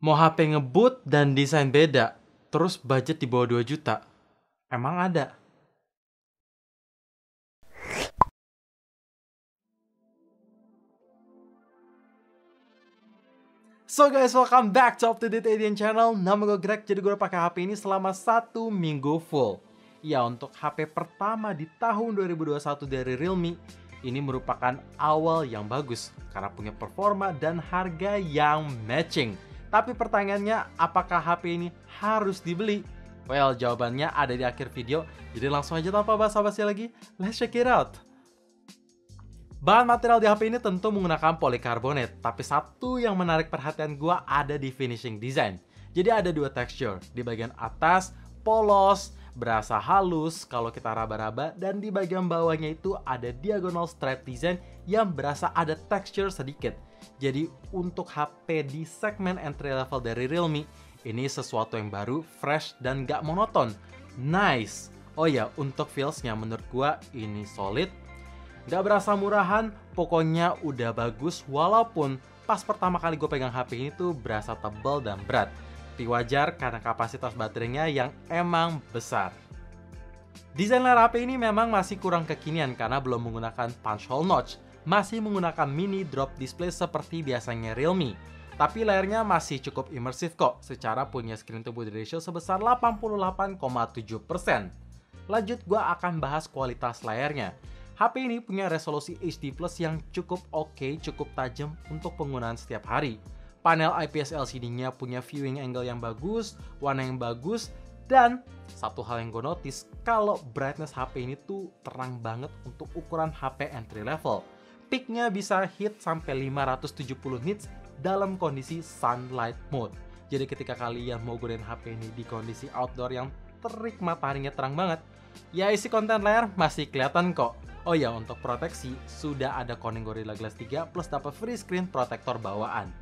Mau HP ngebut dan desain beda, terus budget di bawah 2 juta. Emang ada? So guys, welcome back to Up to Date Alien Channel. Nama gue Greg, jadi gue udah pakai HP ini selama 1 minggu full. Ya, untuk HP pertama di tahun 2021 dari Realme, ini merupakan awal yang bagus karena punya performa dan harga yang matching. Tapi pertanyaannya, apakah HP ini harus dibeli? Well, jawabannya ada di akhir video, jadi langsung aja tanpa basa-basi lagi, let's check it out. Bahan material di HP ini tentu menggunakan polikarbonat, tapi satu yang menarik perhatian gue ada di finishing design. Jadi ada dua texture, di bagian atas polos, berasa halus kalau kita raba-raba, dan di bagian bawahnya itu ada diagonal stripe design yang berasa ada texture sedikit. Jadi untuk HP di segmen entry level dari Realme, ini sesuatu yang baru, fresh, dan gak monoton. Nice! Oh ya, untuk feelsnya menurut gue ini solid. Gak berasa murahan, pokoknya udah bagus walaupun pas pertama kali gue pegang HP ini tuh berasa tebal dan berat. Tapi wajar karena kapasitas baterainya yang emang besar. Desain layar HP ini memang masih kurang kekinian karena belum menggunakan punch hole notch. Masih menggunakan mini drop display seperti biasanya Realme. Tapi layarnya masih cukup imersif kok, secara punya screen to body ratio sebesar 88,7%. Lanjut, gue akan bahas kualitas layarnya. HP ini punya resolusi HD Plus yang cukup oke, cukup tajam untuk penggunaan setiap hari. Panel IPS LCD-nya punya viewing angle yang bagus, warna yang bagus, dan satu hal yang gue notice, kalau brightness HP ini tuh terang banget untuk ukuran HP entry level. Peak-nya bisa hit sampai 570 nits dalam kondisi sunlight mode. Jadi ketika kalian mau gunain HP ini di kondisi outdoor yang terik mataharinya terang banget, ya isi konten layar masih kelihatan kok. Oh ya, untuk proteksi, sudah ada Corning Gorilla Glass 3 plus dapat free screen protector bawaan.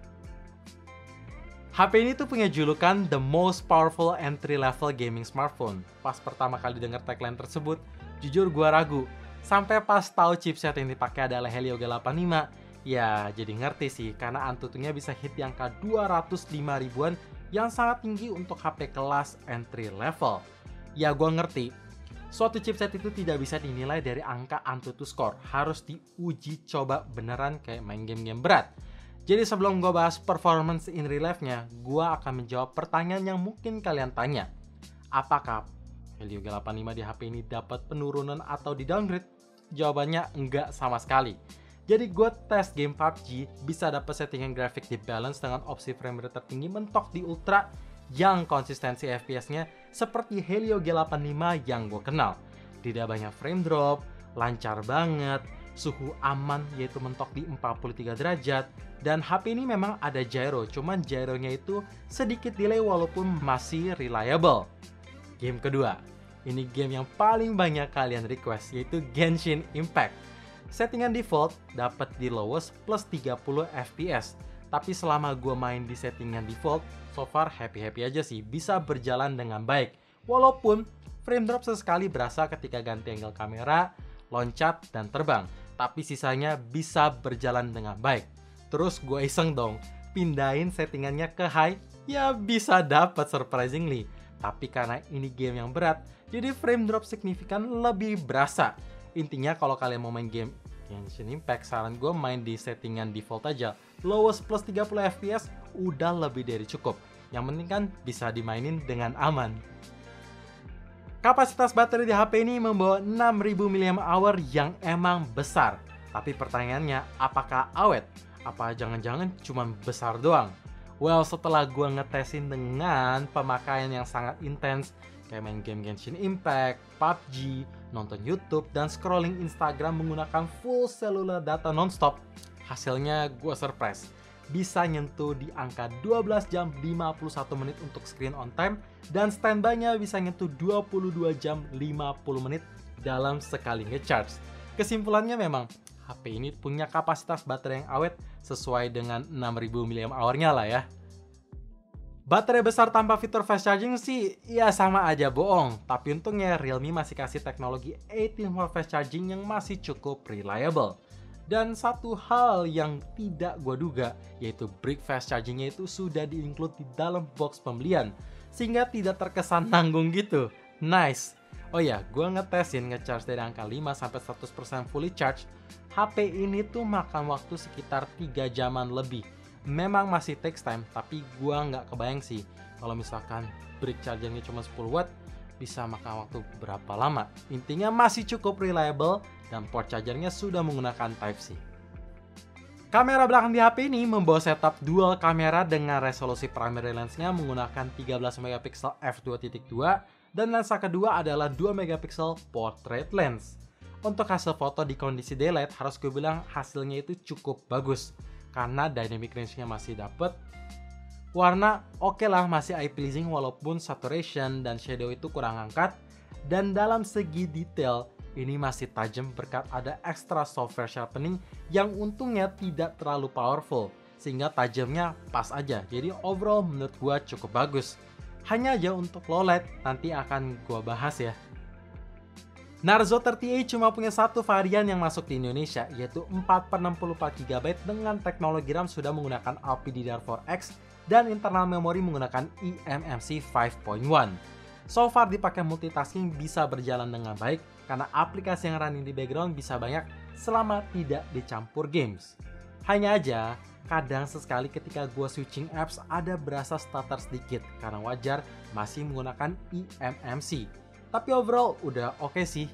HP ini tuh punya julukan The Most Powerful Entry Level Gaming Smartphone. Pas pertama kali denger tagline tersebut, jujur gua ragu. Sampai pas tahu chipset yang dipakai adalah Helio G85, ya jadi ngerti sih karena Antutunya bisa hit di angka 205 ribuan yang sangat tinggi untuk HP kelas entry level. Ya gua ngerti. Suatu chipset itu tidak bisa dinilai dari angka Antutu score, harus diuji coba beneran kayak main game-game berat. Jadi sebelum gue bahas performance in real life-nya, gue akan menjawab pertanyaan yang mungkin kalian tanya. Apakah Helio G85 di HP ini dapat penurunan atau di downgrade? Jawabannya enggak sama sekali. Jadi gue tes game PUBG, bisa dapat settingan grafik di balance dengan opsi frame rate tertinggi mentok di ultra, yang konsistensi FPS-nya seperti Helio G85 yang gue kenal. Tidak banyak frame drop, lancar banget, suhu aman yaitu mentok di 43 derajat, dan HP ini memang ada gyro, cuman gyronya itu sedikit delay walaupun masih reliable. Game kedua, ini game yang paling banyak kalian request, yaitu Genshin Impact. Settingan default dapat di lowest plus 30 FPS. Tapi selama gue main di settingan default, so far happy-happy aja sih, bisa berjalan dengan baik. Walaupun frame drop sesekali berasa ketika ganti angle kamera, loncat, dan terbang. Tapi sisanya bisa berjalan dengan baik. Terus gue iseng dong, pindahin settingannya ke high, ya bisa dapat surprisingly. Tapi karena ini game yang berat, jadi frame drop signifikan lebih berasa. Intinya kalau kalian mau main game Genshin Impact, saran gue main di settingan default aja. Lowest plus 30 FPS udah lebih dari cukup. Yang penting kan bisa dimainin dengan aman. Kapasitas baterai di HP ini membawa 6000 mAh yang emang besar. Tapi pertanyaannya, apakah awet? Apa jangan-jangan cuma besar doang? Well, setelah gue ngetesin dengan pemakaian yang sangat intens, kayak main game Genshin Impact, PUBG, nonton YouTube, dan scrolling Instagram menggunakan full cellular data nonstop, hasilnya gue surprise. Bisa nyentuh di angka 12 jam 51 menit untuk screen on time, dan standby-nya bisa nyentuh 22 jam 50 menit dalam sekali ngecharge. Kesimpulannya memang, HP ini punya kapasitas baterai yang awet sesuai dengan 6000 mAh-nya lah ya. Baterai besar tanpa fitur fast charging sih ya sama aja bohong, tapi untungnya Realme masih kasih teknologi 18 volt fast charging yang masih cukup reliable. Dan satu hal yang tidak gue duga, yaitu brick fast chargingnya itu sudah di-include di dalam box pembelian, sehingga tidak terkesan nanggung gitu. Nice! Oh ya, gue ngetesin ngecharge dari angka 5-100% fully charge, HP ini tuh makan waktu sekitar 3 jaman lebih. Memang masih takes time, tapi gue nggak kebayang sih, kalau misalkan brick chargingnya cuma 10 watt, bisa makan waktu berapa lama. Intinya masih cukup reliable dan port chargernya sudah menggunakan Type-C. Kamera belakang di HP ini membawa setup dual kamera dengan resolusi primary lensnya menggunakan 13 megapiksel f2.2 dan lensa kedua adalah 2 megapiksel portrait lens. Untuk hasil foto di kondisi daylight harus gue bilang hasilnya itu cukup bagus karena dynamic range-nya masih dapet. Warna oke lah, masih eye pleasing walaupun saturation dan shadow itu kurang angkat. Dan dalam segi detail, ini masih tajam berkat ada extra software sharpening yang untungnya tidak terlalu powerful, sehingga tajamnya pas aja. Jadi overall menurut gua cukup bagus. Hanya aja untuk low light nanti akan gua bahas ya. Narzo 30A cuma punya satu varian yang masuk di Indonesia, yaitu 4/64GB dengan teknologi RAM sudah menggunakan LPDDR4X dan internal memori menggunakan eMMC 5.1. So far dipakai multitasking bisa berjalan dengan baik karena aplikasi yang running di background bisa banyak selama tidak dicampur games. Hanya aja, kadang sesekali ketika gua switching apps ada berasa stutter sedikit karena wajar masih menggunakan eMMC. Tapi overall udah oke sih.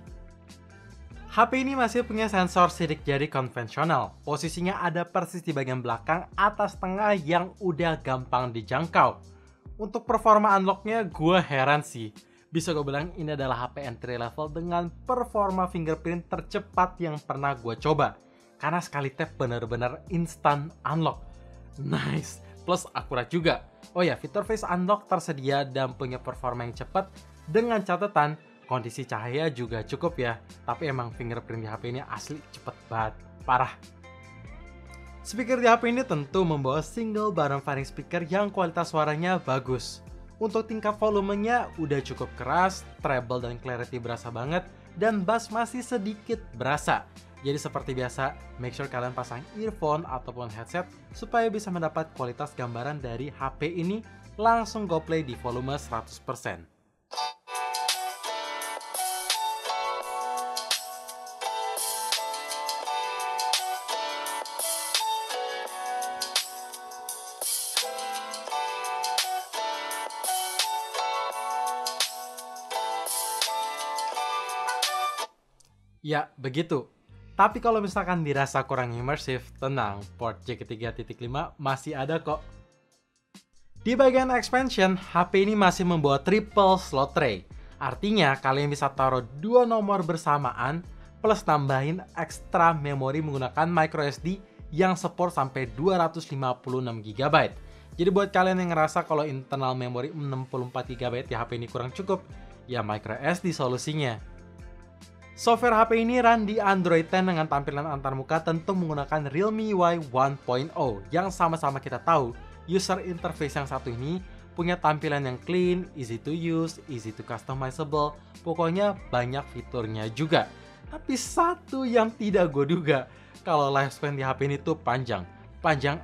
HP ini masih punya sensor sidik jari konvensional. Posisinya ada persis di bagian belakang atas tengah yang udah gampang dijangkau. Untuk performa unlocknya gue heran sih. Bisa gue bilang ini adalah HP entry level dengan performa fingerprint tercepat yang pernah gue coba. Karena sekali tap bener-bener instant unlock. Nice, plus akurat juga. Oh ya, fitur face unlock tersedia dan punya performa yang cepat. Dengan catatan, kondisi cahaya juga cukup ya. Tapi emang fingerprint di HP ini asli cepet banget, parah. Speaker di HP ini tentu membawa single bottom fairing speaker yang kualitas suaranya bagus. Untuk tingkat volumenya udah cukup keras, treble dan clarity berasa banget, dan bass masih sedikit berasa. Jadi seperti biasa, make sure kalian pasang earphone ataupun headset supaya bisa mendapat kualitas gambaran dari HP ini. Langsung go play di volume 100%. Ya, begitu. Tapi kalau misalkan dirasa kurang immersive, tenang, port Jack 3.5 masih ada kok. Di bagian expansion, HP ini masih membawa triple slot tray. Artinya, kalian bisa taruh dua nomor bersamaan, plus tambahin ekstra memori menggunakan microSD yang support sampai 256GB. Jadi buat kalian yang ngerasa kalau internal memori 64GB di HP ini kurang cukup, ya microSD solusinya. Software HP ini run di Android 10 dengan tampilan antarmuka tentu menggunakan Realme UI 1.0 yang sama-sama kita tahu user interface yang satu ini punya tampilan yang clean, easy to use, easy to customizable, pokoknya banyak fiturnya juga. Tapi satu yang tidak gue duga, kalau lifespan di HP ini tuh panjang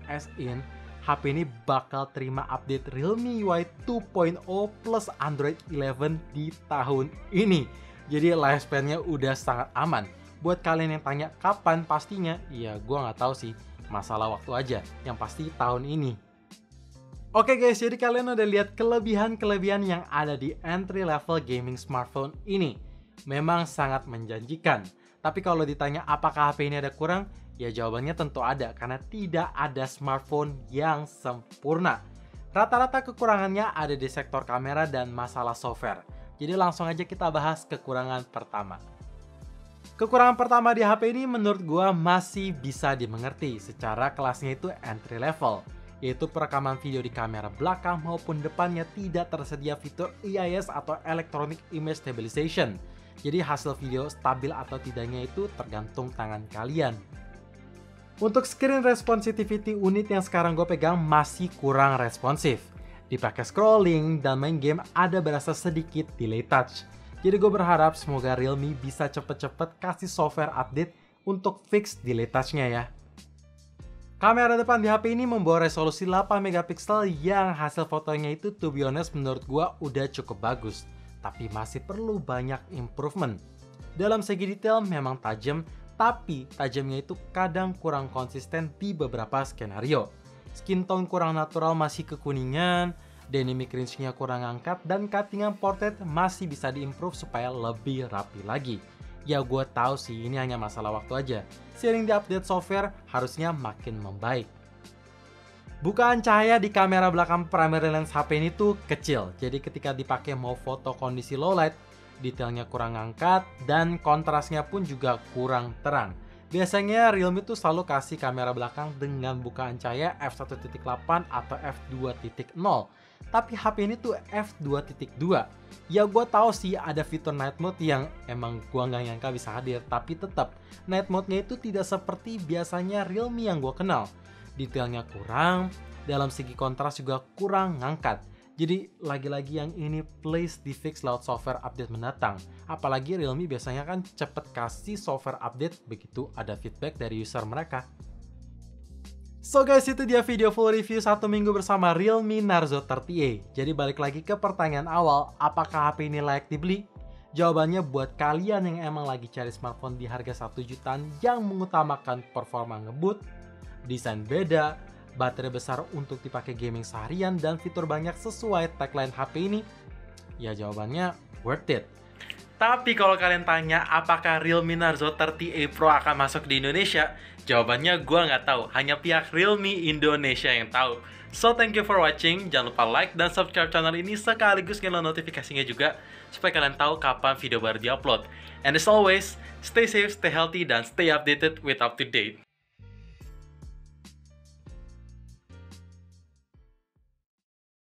as in HP ini bakal terima update Realme UI 2.0 plus Android 11 di tahun ini. Jadi lifespan-nya udah sangat aman. Buat kalian yang tanya kapan pastinya, ya gue nggak tahu sih. Masalah waktu aja. Yang pasti tahun ini. Oke guys, jadi kalian udah lihat kelebihan-kelebihan yang ada di entry level gaming smartphone ini. Memang sangat menjanjikan. Tapi kalau ditanya apakah HP ini ada kurang, ya jawabannya tentu ada. Karena tidak ada smartphone yang sempurna. Rata-rata kekurangannya ada di sektor kamera dan masalah software. Jadi langsung aja kita bahas kekurangan pertama. Kekurangan pertama di HP ini menurut gua masih bisa dimengerti secara kelasnya itu entry level, yaitu perekaman video di kamera belakang maupun depannya tidak tersedia fitur EIS atau Electronic Image Stabilization. Jadi hasil video stabil atau tidaknya itu tergantung tangan kalian. Untuk screen responsitivity unit yang sekarang gue pegang masih kurang responsif. Dipakai scrolling dan main game ada berasa sedikit delay touch. Jadi gue berharap semoga Realme bisa cepet-cepet kasih software update untuk fix delay touch-nya ya. Kamera depan di HP ini membawa resolusi 8 megapiksel yang hasil fotonya itu to be honest menurut gua udah cukup bagus, tapi masih perlu banyak improvement. Dalam segi detail memang tajam, tapi tajamnya itu kadang kurang konsisten di beberapa skenario. Skin tone kurang natural, masih kekuningan, dynamic range-nya kurang angkat, dan cuttingan portrait masih bisa diimprove supaya lebih rapi lagi. Ya gue tahu sih ini hanya masalah waktu aja. Seiring di update software harusnya makin membaik. Bukaan cahaya di kamera belakang primary lens HP ini tuh kecil. Jadi ketika dipakai mau foto kondisi low light, detailnya kurang angkat dan kontrasnya pun juga kurang terang. Biasanya Realme tuh selalu kasih kamera belakang dengan bukaan cahaya f1.8 atau f2.0. Tapi HP ini tuh f2.2. Ya gue tahu sih ada fitur night mode yang emang gue nggak nyangka bisa hadir. Tapi tetap night mode-nya itu tidak seperti biasanya Realme yang gue kenal. Detailnya kurang, dalam segi kontras juga kurang ngangkat. Jadi lagi-lagi yang ini please di fix lewat software update mendatang. Apalagi Realme biasanya kan cepet kasih software update begitu ada feedback dari user mereka. So guys, itu dia video full review 1 minggu bersama Realme Narzo 30A. Jadi balik lagi ke pertanyaan awal, apakah HP ini layak dibeli? Jawabannya buat kalian yang emang lagi cari smartphone di harga 1 jutaan yang mengutamakan performa ngebut, desain beda, baterai besar untuk dipakai gaming seharian, dan fitur banyak sesuai tagline HP ini, ya jawabannya worth it. Tapi kalau kalian tanya apakah Realme Narzo 30A Pro akan masuk di Indonesia, jawabannya gue nggak tahu, hanya pihak Realme Indonesia yang tahu. So thank you for watching, jangan lupa like dan subscribe channel ini sekaligus nyalain notifikasinya juga supaya kalian tahu kapan video baru diupload. And as always, stay safe, stay healthy, dan stay updated with up to date.